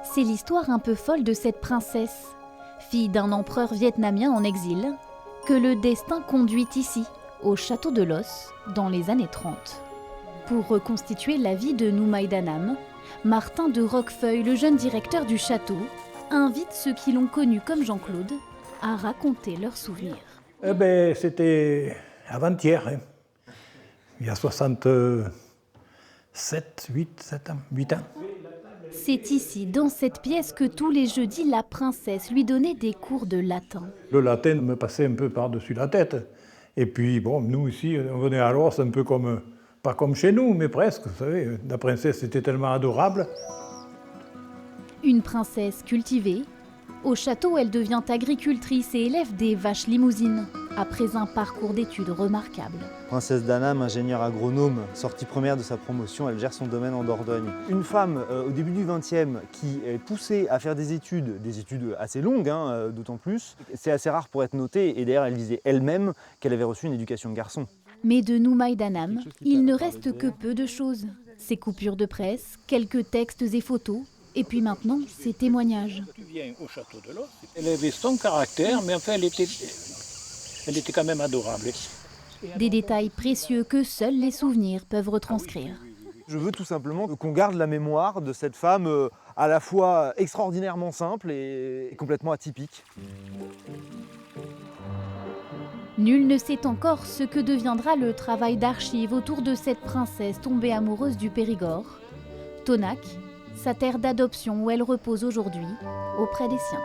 C'est l'histoire un peu folle de cette princesse, fille d'un empereur vietnamien en exil, que le destin conduit ici, au château de Los, dans les années 30. Pour reconstituer la vie de Noumaï Danam, Martin de Roquefeuille, le jeune directeur du château, invite ceux qui l'ont connu comme Jean-Claude à raconter leurs souvenirs. C'était avant-hier, hein. Il y a 67, 8 ans. C'est ici, dans cette pièce, que tous les jeudis, la princesse lui donnait des cours de latin. Le latin me passait un peu par-dessus la tête. Et puis, bon, nous ici, on venait à Los, un peu comme, pas comme chez nous, mais presque, vous savez. La princesse était tellement adorable. Une princesse cultivée. Au château, elle devient agricultrice et élève des vaches limousines, après un parcours d'études remarquable. Princesse Danam, ingénieure agronome, sortie première de sa promotion, elle gère son domaine en Dordogne. Une femme au début du XXe qui est poussée à faire des études assez longues, d'autant plus. C'est assez rare pour être notée et d'ailleurs elle disait elle-même qu'elle avait reçu une éducation de garçon. Mais de Noumaï Danam, il ne reste que peu de choses. Ses coupures de presse, quelques textes et photos, et puis maintenant, ses témoignages. Tu viens au château de Los, elle avait son caractère, mais enfin elle était quand même adorable. Des détails précieux que seuls les souvenirs peuvent retranscrire. Je veux tout simplement qu'on garde la mémoire de cette femme à la fois extraordinairement simple et complètement atypique. Nul ne sait encore ce que deviendra le travail d'archives autour de cette princesse tombée amoureuse du Périgord, Tonac, sa terre d'adoption où elle repose aujourd'hui auprès des siens.